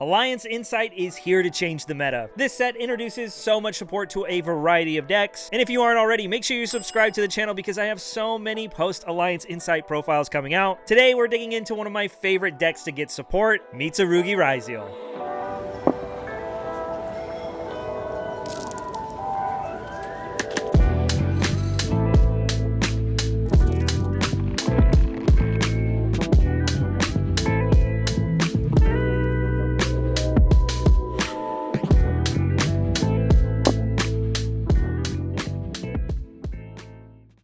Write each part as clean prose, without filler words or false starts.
Alliance Insight is here to change the meta. This set introduces so much support to a variety of decks, and if you aren't already, make sure you subscribe to the channel because I have so many post-Alliance Insight profiles coming out. Today, we're digging into one of my favorite decks to get support, Mitsurugi Ryzeal.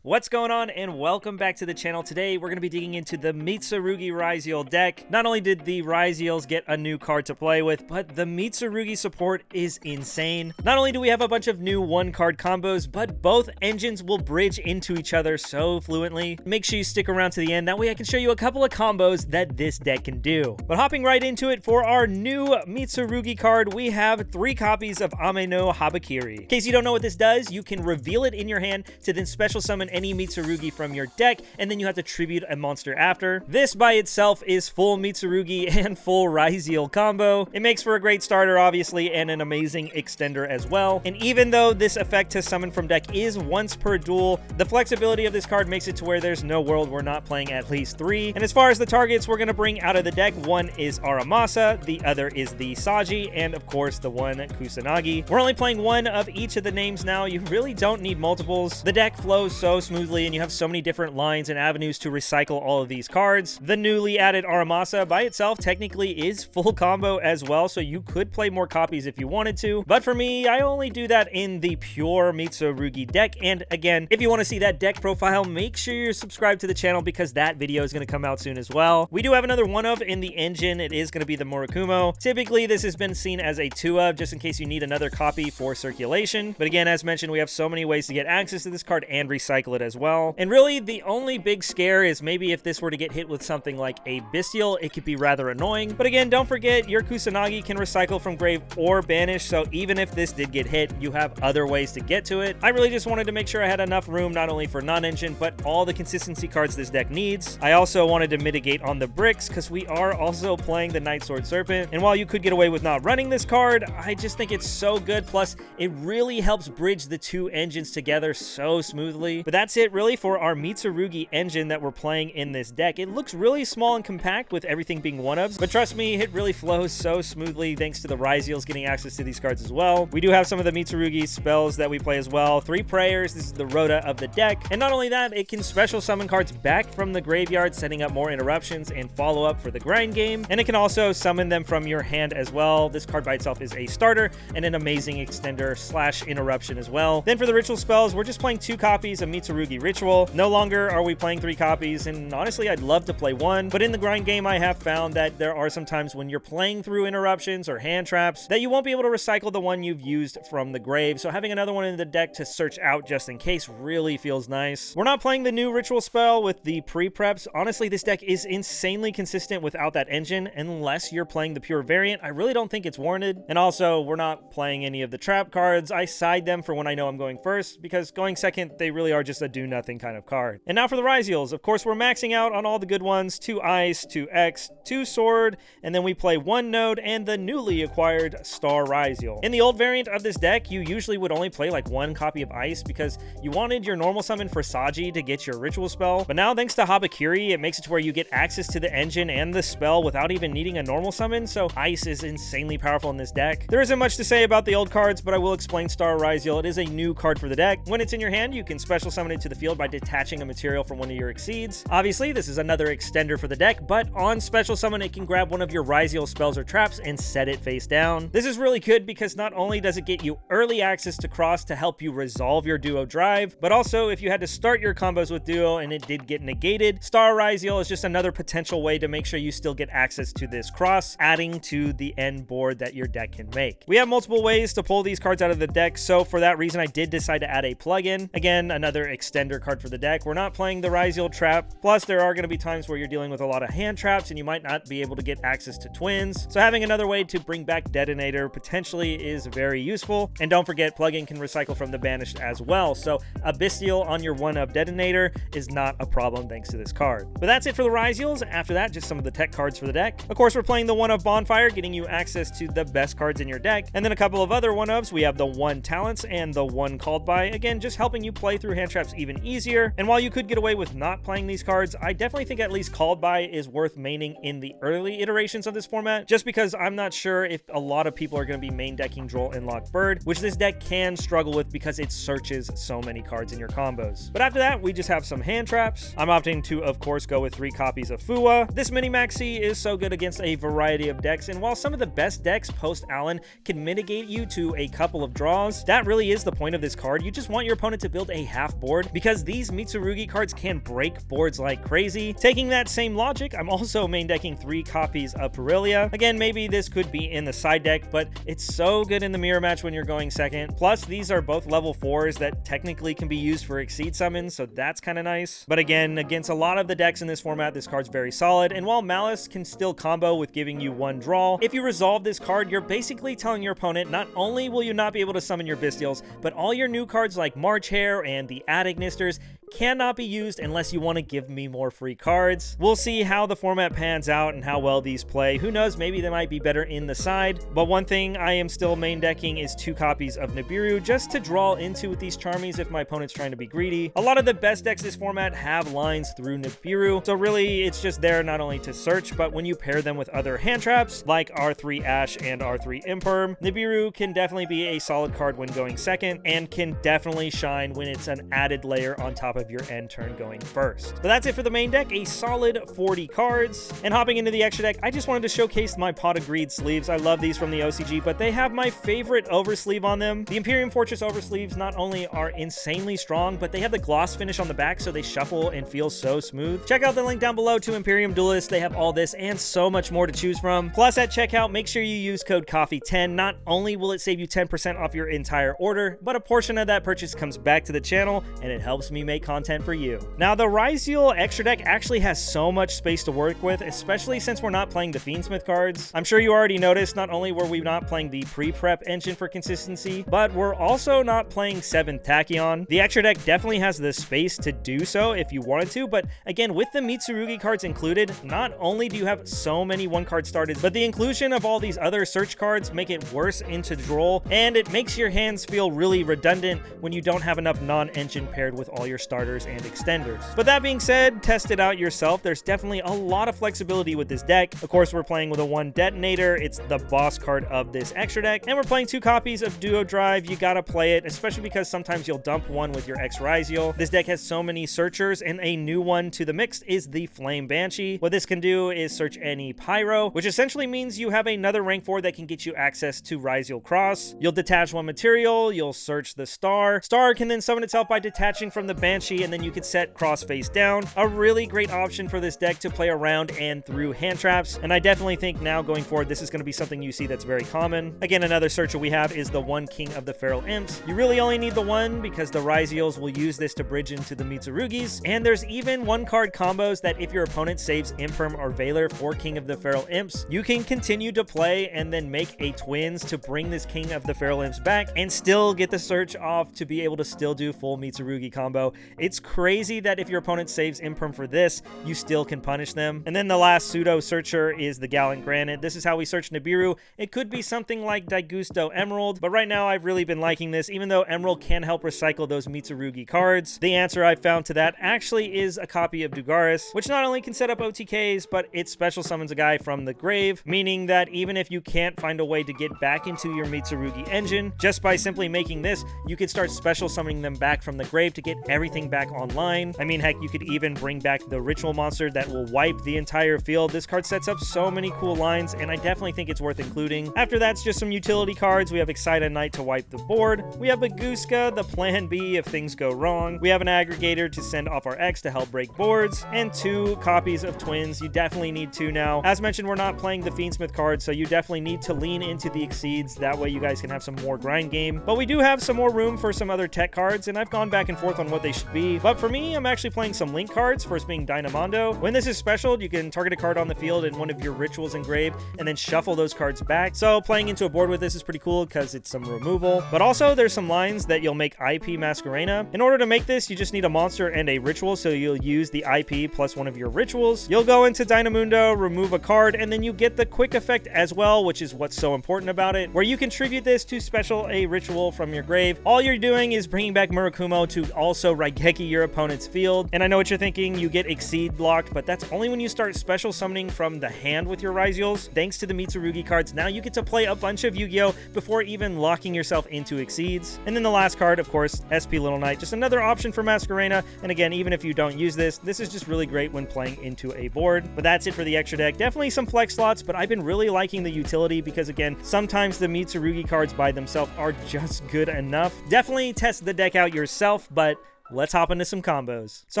What's going on, and welcome back to the channel. Today we're going to be digging into the Mitsurugi Ryzeal deck. Not only did the Ryzeals get a new card to play with, but the Mitsurugi support is insane. Not only do we have a bunch of new one-card combos, but both engines will bridge into each other so fluently. Make sure you stick around to the end, that way I can show you a couple of combos that this deck can do. But hopping right into it, for our new Mitsurugi card, we have 3 copies of Ame no Habakiri. In case you don't know what this does, you can reveal it in your hand to then special summon any Mitsurugi from your deck, and then you have to tribute a monster after. This by itself is full Mitsurugi and full Ryzeal combo. It makes for a great starter, obviously, and an amazing extender as well. And even though this effect to summon from deck is once per duel, the flexibility of this card makes it to where there's no world we're not playing at least 3. And as far as the targets we're going to bring out of the deck, one is Aramasa, the other is the Saji, and of course the one Kusanagi. We're only playing one of each of the names now. You really don't need multiples. The deck flows so smoothly, and you have so many different lines and avenues to recycle all of these cards. The newly added Aramasa by itself technically is full combo as well, so you could play more copies if you wanted to. But for me, I only do that in the pure Mitsurugi deck. And again, if you want to see that deck profile, make sure you're subscribed to the channel because that video is going to come out soon as well. We do have another one of in the engine. It is going to be the Murakumo. Typically, this has been seen as a 2 of, just in case you need another copy for circulation. But again, as mentioned, we have so many ways to get access to this card and recycle it as well. And really, the only big scare is maybe if this were to get hit with something like a Bestial, it could be rather annoying. But again, don't forget, your Kusanagi can recycle from grave or banish, so even if this did get hit, you have other ways to get to it. I really just wanted to make sure I had enough room, not only for non-engine, but all the consistency cards this deck needs. I also wanted to mitigate on the bricks, because we are also playing the Night Sword Serpent. And while you could get away with not running this card, I just think it's so good. Plus, it really helps bridge the 2 engines together so smoothly. But that's it really for our Mitsurugi engine that we're playing in this deck. It looks really small and compact with everything being one-ofs, but trust me, it really flows so smoothly thanks to the Ryzeals getting access to these cards as well. We do have some of the Mitsurugi spells that we play as well. 3 prayers, this is the Rota of the deck, and not only that, it can special summon cards back from the graveyard, setting up more interruptions and follow-up for the grind game, and it can also summon them from your hand as well. This card by itself is a starter and an amazing extender slash interruption as well. Then for the ritual spells, we're just playing 2 copies of Mitsurugi Ritual. No longer are we playing 3 copies, and honestly, I'd love to play 1, but in the grind game, I have found that there are some times when you're playing through interruptions or hand traps that you won't be able to recycle the one you've used from the grave, so having another one in the deck to search out just in case really feels nice. We're not playing the new ritual spell with the pre-preps. Honestly, this deck is insanely consistent without that engine. Unless you're playing the pure variant, I really don't think it's warranted. And also, we're not playing any of the trap cards. I side them for when I know I'm going first, because going second, they really are just a do-nothing kind of card. And now for the Ryzeals, of course, we're maxing out on all the good ones: 2 Ice, 2 X, 2 Sword, and then we play 1 Node and the newly acquired Star Ryzeal. In the old variant of this deck, you usually would only play like 1 copy of Ice because you wanted your normal summon for Saji to get your ritual spell. But now, thanks to Habakiri, it makes it to where you get access to the engine and the spell without even needing a normal summon, so Ice is insanely powerful in this deck. There isn't much to say about the old cards, but I will explain Star Ryzeal. It is a new card for the deck. When it's in your hand, you can special summon it to the field by detaching a material from one of your exceeds. Obviously, this is another extender for the deck, but on special summon, it can grab one of your Ryzeal spells or traps and set it face down. This is really good because not only does it get you early access to cross to help you resolve your duo drive, but also if you had to start your combos with duo and it did get negated, Star Ryzeal is just another potential way to make sure you still get access to this cross, adding to the end board that your deck can make. We have multiple ways to pull these cards out of the deck, so for that reason, I did decide to add a plugin. Again, another extender card for the deck. We're not playing the Ryzeal trap. Plus, there are going to be times where you're dealing with a lot of hand traps and you might not be able to get access to twins. So having another way to bring back Detonator potentially is very useful. And don't forget, plugin can recycle from the banished as well. So a Bestial on your 1-up Detonator is not a problem thanks to this card. But that's it for the Ryzeals. After that, just some of the tech cards for the deck. Of course, we're playing the 1-up Bonfire, getting you access to the best cards in your deck. And then a couple of other 1-ups. We have the 1 Talents and the 1 Called By. Again, just helping you play through hand traps even easier. And while you could get away with not playing these cards, I definitely think at least Called By is worth maining in the early iterations of this format, just because I'm not sure if a lot of people are going to be main decking Droll and Lock Bird, which this deck can struggle with because it searches so many cards in your combos. But after that, we just have some hand traps. I'm opting to, of course, go with 3 copies of Fua. This mini maxi is so good against a variety of decks, and while some of the best decks post ALIN can mitigate you to a couple of draws, that really is the point of this card. You just want your opponent to build a half board, because these Mitsurugi cards can break boards like crazy. Taking that same logic, I'm also main decking 3 copies of Perilia. Again, maybe this could be in the side deck, but it's so good in the mirror match when you're going second. Plus, these are both level 4s that technically can be used for Exceed summons, so that's kind of nice. But again, against a lot of the decks in this format, this card's very solid, and while Malice can still combo with giving you 1 draw, if you resolve this card, you're basically telling your opponent not only will you not be able to summon your Bestials, but all your new cards like March Hare and the Attic Nisters cannot be used unless you want to give me more free cards. We'll see how the format pans out and how well these play. Who knows, maybe they might be better in the side. But one thing I am still main decking is 2 copies of Nibiru, just to draw into with these Charmies if my opponent's trying to be greedy. A lot of the best decks this format have lines through Nibiru, so really it's just there not only to search, but when you pair them with other hand traps like R3 Ash and R3 Imperm, Nibiru can definitely be a solid card when going second, and can definitely shine when it's an added layer on top of your end turn going first. So that's it for the main deck, a solid 40 cards. And hopping into the extra deck, I just wanted to showcase my Pot of Greed sleeves. I love these from the OCG, but they have my favorite oversleeve on them. The Imperium Fortress oversleeves not only are insanely strong, but they have the gloss finish on the back, so they shuffle and feel so smooth. Check out the link down below to Imperium Duelist. They have all this and so much more to choose from. Plus, at checkout, make sure you use code COFFEE10. Not only will it save you 10% off your entire order, but a portion of that purchase comes back to the channel, and it helps me make content for you. Now, the Ryzeal extra deck actually has so much space to work with, especially since we're not playing the Fiendsmith cards. I'm sure you already noticed, not only were we not playing the pre-prep engine for consistency, but we're also not playing 7th Tachyon. The extra deck definitely has the space to do so if you wanted to, but again, with the Mitsurugi cards included, not only do you have so many 1-card starters, but the inclusion of all these other search cards make it worse into Droll, and it makes your hands feel really redundant when you don't have enough non-engine paired with all your starters and extenders. But that being said, test it out yourself. There's definitely a lot of flexibility with this deck. Of course, we're playing with a 1 Detonator. It's the boss card of this extra deck, and we're playing 2 copies of Duo Drive. You gotta play it, especially because sometimes you'll dump one with your ex Ryzeal. This deck has so many searchers, and a new one to the mix is the Flame Banshee. What this can do is search any Pyro, which essentially means you have another rank 4 that can get you access to Ryzeal Cross. You'll detach 1 material, you'll search the Star. Star can then summon itself by detaching from the Banshee, and then you could set Cross face down. A really great option for this deck to play around and through hand traps, and I definitely think now going forward this is going to be something you see that's very common. Again, another searcher we have is the 1 King of the Feral Imps. You really only need the 1 because the Ryzeals will use this to bridge into the Mitsurugis, and there's even 1-card combos that if your opponent saves Imperm or Valor for King of the Feral Imps, you can continue to play and then make a twins to bring this King of the Feral Imps back and still get the search off to be able to still do full Mitsurugi combo. It's crazy that if your opponent saves Imperm for this, you still can punish them. And then the last pseudo searcher is the Gallant Granite. This is how we search Nibiru. It could be something like Daigusto Emerald, but right now I've really been liking this, even though Emerald can help recycle those Mitsurugi cards. The answer I found to that actually is a copy of Dugaris, which not only can set up OTKs, but it special summons a guy from the grave, meaning that even if you can't find a way to get back into your Mitsurugi engine, just by simply making this, you could start special summoning them back from the grave to get everything back online. I mean, heck, you could even bring back the ritual monster that will wipe the entire field. This card sets up so many cool lines, and I definitely think it's worth including. After that's just some utility cards. We have Excite a Knight to wipe the board. We have Baguska, the plan B if things go wrong. We have an Aggregator to send off our X to help break boards, and 2 copies of Twins. You definitely need 2 now. As mentioned, we're not playing the Fiendsmith cards, so you definitely need to lean into the Exceeds. That way you guys can have some more grind game. But we do have some more room for some other tech cards, and I've gone back and forth on what they should be. But for me, I'm actually playing some link cards, first being Dynamondo. When this is specialed, you can target a card on the field and one of your rituals engraved, and then shuffle those cards back. So playing into a board with this is pretty cool because it's some removal. But also, there's some lines that you'll make IP Masquerena. In order to make this, you just need a monster and a ritual, so you'll use the IP plus one of your rituals. You'll go into Dynamundo, remove a card, and then you get the quick effect as well, which is what's so important about it, where you contribute this to special a ritual from your grave. All you're doing is bringing back Murakumo to also Raigeki your opponent's field. And I know what you're thinking, you get Exceed locked, but that's only when you start special summoning from the hand with your Ryzeals. Thanks to the Mitsurugi cards, now you get to play a bunch of Yu-Gi-Oh! Before even locking yourself into Exceeds. And then the last card, of course, SP Little Knight, just another option for Masquerena. And again, even if you don't use this, this is just really great when playing into a board. But that's it for the extra deck. Definitely some flex slots, but I've been really liking the utility because, again, sometimes the Mitsurugi cards by themselves are just good enough. Definitely test the deck out yourself, but let's hop into some combos. So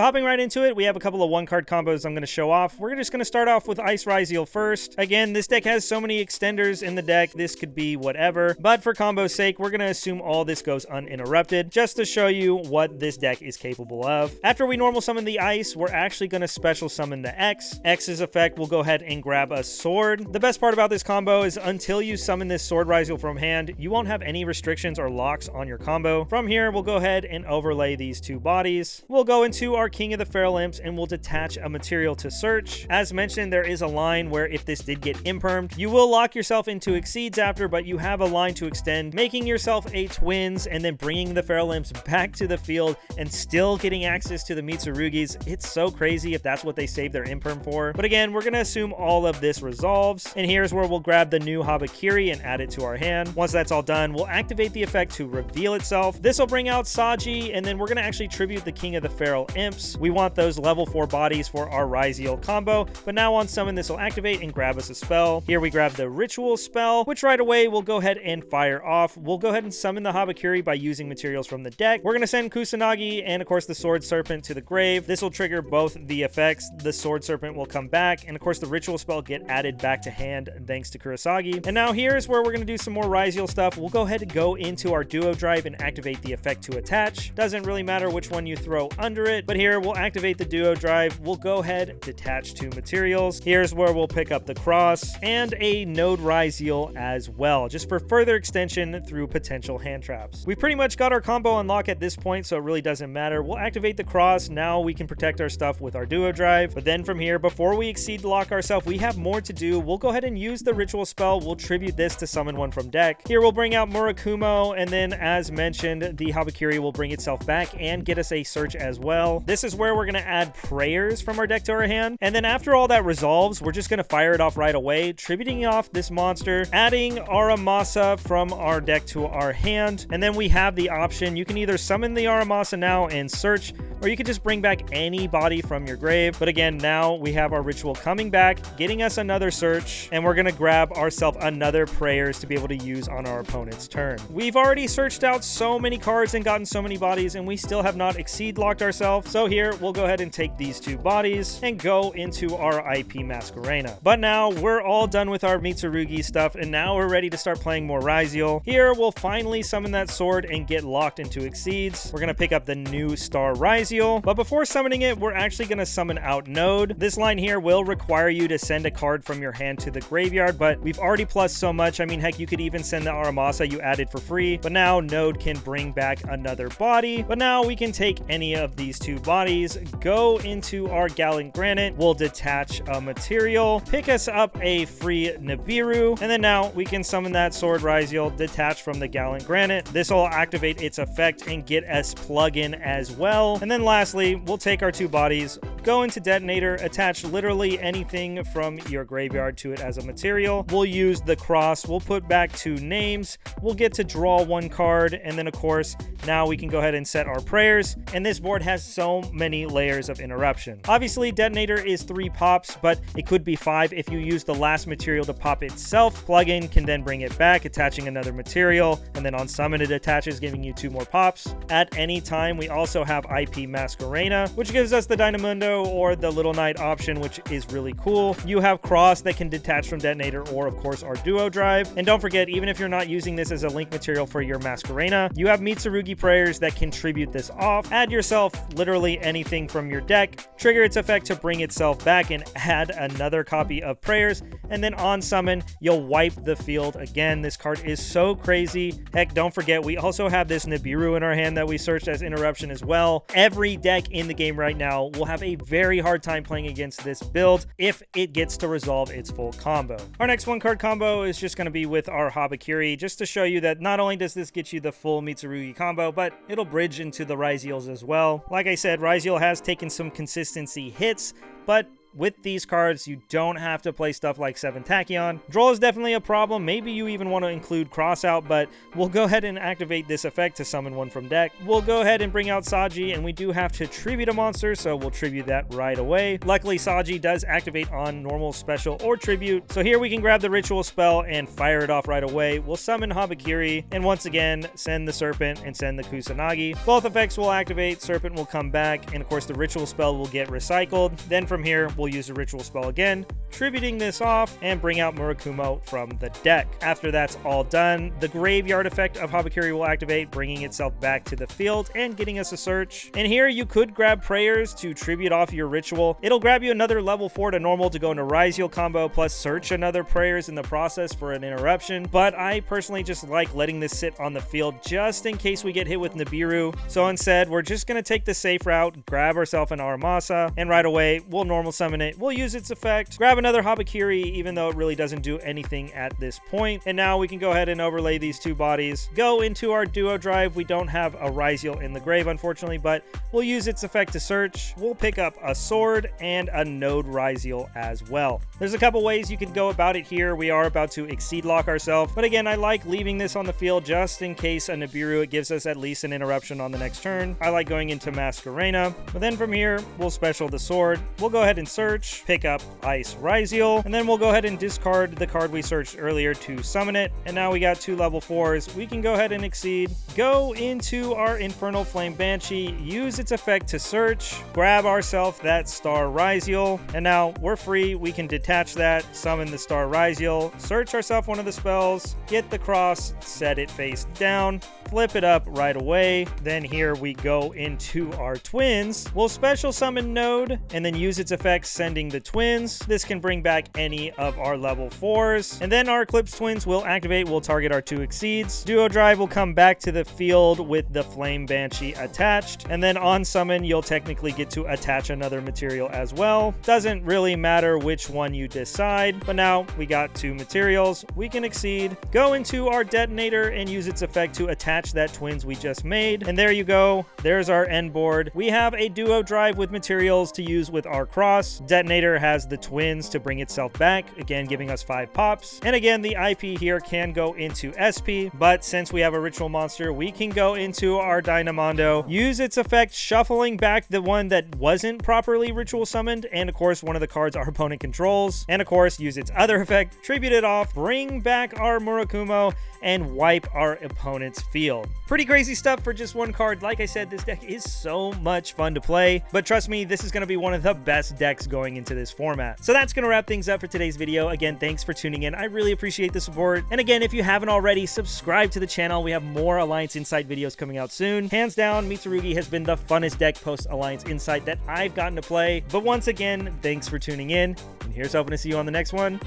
hopping right into it, we have a couple of one-card combos I'm going to show off. We're just going to start off with Ice Ryzeal first. Again, this deck has so many extenders in the deck, this could be whatever. But for combo's sake, we're going to assume all this goes uninterrupted, just to show you what this deck is capable of. After we normal summon the Ice, we're actually going to special summon the X. X's effect will go ahead and grab a Sword. The best part about this combo is until you summon this Sword Ryzeal from hand, you won't have any restrictions or locks on your combo. From here, we'll go ahead and overlay these two bodies. We'll go into our King of the Feral Imps and we'll detach a material to search. As mentioned, there is a line where if this did get impermed, you will lock yourself into Exceeds after, but you have a line to extend, making yourself a Twins and then bringing the Feral Imps back to the field and still getting access to the Mitsurugis. It's so crazy if that's what they save their imperm for. But again, we're going to assume all of this resolves. And here's where we'll grab the new Habakiri and add it to our hand. Once that's all done, we'll activate the effect to reveal itself. This will bring out Saji, and then we're going to actually tribute the King of the Feral Imps. We want those level 4 bodies for our Ryzeal combo, but now on summon this will activate and grab us a spell. Here we grab the Ritual spell, which right away we'll go ahead and fire off. We'll go ahead and summon the Habakiri by using materials from the deck. We're going to send Kusanagi and of course the Sword Serpent to the grave. This will trigger both the effects. The Sword Serpent will come back, and of course the Ritual spell get added back to hand thanks to Kurosagi. And now here's where we're going to do some more Ryzeal stuff. We'll go ahead and go into our Duo Drive and activate the effect to attach. Doesn't really matter which one you throw under it, but here we'll activate the Duo Drive. We'll go ahead, detach two materials. Here's where we'll pick up the Cross and a Node Ryzeal as well, just for further extension through potential hand traps. We've pretty much got our combo unlocked at this point, so it really doesn't matter. We'll activate the Cross. Now we can protect our stuff with our Duo Drive, but then from here, before we Exceed lock ourselves, we have more to do. We'll go ahead and use the Ritual spell. We'll tribute this to summon one from deck. Here we'll bring out Murakumo, and then as mentioned, the Habakiri will bring itself back and get us a search as well. This is where we're going to add prayers from our deck to our hand, and then after all that resolves, we're just going to fire it off right away, tributing off this monster, adding Aramasa from our deck to our hand, and then we have the option. You can either summon the Aramasa now and search, or you can just bring back any body from your grave. But again, now we have our Ritual coming back, getting us another search, and we're going to grab ourselves another prayers to be able to use on our opponent's turn. We've already searched out so many cards and gotten so many bodies, and we still have not Exceed locked ourselves. So here we'll go ahead and take these two bodies and go into our IP Masquerena. But now we're all done with our Mitsurugi stuff, and now we're ready to start playing more Ryzeal. Here we'll finally summon that sword and get locked into Exceeds. We're going to pick up the new Star Ryzeal, but before summoning it, we're actually going to summon out Node. This line here will require you to send a card from your hand to the graveyard, but we've already plussed so much. I mean, heck, you could even send the Aramasa you added for free, but now Node can bring back another body. But now we can take any of these two bodies, go into our Gallant Granite, we'll detach a material, pick us up a free Nibiru, and then now we can summon that Sword Ryzeal, detach from the Gallant Granite. This will activate its effect and get us plug-in as well. And then lastly, we'll take our two bodies, go into Detonator, attach literally anything from your graveyard to it as a material. We'll use the Cross, we'll put back two names, we'll get to draw one card, and then of course, now we can go ahead and set our prayers, and this board has so many layers of interruption. Obviously, Detonator is 3 pops, but it could be 5 if you use the last material to pop itself. Plugin can then bring it back, attaching another material, and then on summon it attaches, giving you 2 more pops. At any time, we also have IP Masquerena, which gives us the Dynamundo, commando or the Little Knight option, which is really cool. You have Cross that can detach from Detonator, or of course our Duo Drive. And don't forget, even if you're not using this as a link material for your Masquerena, you have Mitsurugi prayers that can tribute this off. Add yourself literally anything from your deck, trigger its effect to bring itself back, and add another copy of prayers, and then on summon, you'll wipe the field again. This card is so crazy. Heck, don't forget, we also have this Nibiru in our hand that we searched as interruption as well. Every deck in the game right now will have a very hard time playing against this build if it gets to resolve its full combo. Our next one card combo is just going to be with our Habakiri, just to show you that not only does this get you the full Mitsurugi combo, but it'll bridge into the Ryzeals as well. Like I said, Ryzeal has taken some consistency hits, but with these cards, you don't have to play stuff like 7 Tachyon. Droll is definitely a problem. Maybe you even want to include Cross out, but we'll go ahead and activate this effect to summon one from deck. We'll go ahead and bring out Saji, and we do have to tribute a monster, so we'll tribute that right away. Luckily, Saji does activate on normal, special, or tribute, so here we can grab the ritual spell and fire it off right away. We'll summon Habakiri, and once again, send the Serpent and send the Kusanagi. Both effects will activate, Serpent will come back, and of course the ritual spell will get recycled. Then from here, we'll use a ritual spell again, tributing this off, and bring out Murakumo from the deck. After that's all done, the graveyard effect of Habakiri will activate, bringing itself back to the field and getting us a search. And here you could grab prayers to tribute off your ritual. It'll grab you another level 4 to normal to go into Ryzeal combo, plus search another prayers in the process for an interruption. But I personally just like letting this sit on the field just in case we get hit with Nibiru. So instead, we're just going to take the safe route, grab ourselves an Aramasa, and right away, we'll normal summon it. We'll use its effect, grab another Habakiri, even though it really doesn't do anything at this point. And now we can go ahead and overlay these two bodies, go into our Duo Drive. We don't have a Ryzeal in the grave, unfortunately, but we'll use its effect to search. We'll pick up a sword and a node Ryzeal as well. There's a couple ways you can go about it here. We are about to exceed lock ourselves, but again, I like leaving this on the field just in case a Nibiru. It gives us at least an interruption on the next turn. I like going into Masquerena, but then from here, we'll special the sword. We'll go ahead and search, pick up Ice Ryzeal, and then we'll go ahead and discard the card we searched earlier to summon it. And now we got 2 level 4s. We can go ahead and exceed, go into our Infernal Flame Banshee, use its effect to search, grab ourselves that Star Ryzeal, and now we're free. We can detach that, summon the Star Ryzeal, search ourselves one of the spells, get the cross, set it face down, flip it up right away. Then here we go into our twins. We'll special summon Node and then use its effects, sending the twins. This can bring back any of our level 4s. And then our Eclipse twins will activate. We'll target our 2 exceeds. Duo Drive will come back to the field with the Flame Banshee attached. And then on summon, you'll technically get to attach another material as well. Doesn't really matter which one you decide, but now we got 2 materials. We can exceed, go into our Detonator and use its effect to attach that twins we just made. And there you go. There's our end board. We have a Duo Drive with materials to use with our cross. Detonator has the twins to bring itself back, again giving us 5 pops. And again, the IP here can go into SP, but since we have a ritual monster, we can go into our Dynamondo, use its effect, shuffling back the one that wasn't properly ritual summoned, and of course one of the cards our opponent controls, and of course use its other effect, tribute it off, bring back our Murakumo, and wipe our opponent's field. Pretty crazy stuff for just one card. Like I said, this deck is so much fun to play, but trust me, this is going to be one of the best decks going into this format. So that's going to wrap things up for today's video. Again, thanks for tuning in. I really appreciate the support. And again, if you haven't already, subscribe to the channel. We have more Alliance Insight videos coming out soon. Hands down, Mitsurugi has been the funnest deck post Alliance Insight that I've gotten to play. But once again, thanks for tuning in, and here's hoping to see you on the next one.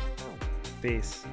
Peace.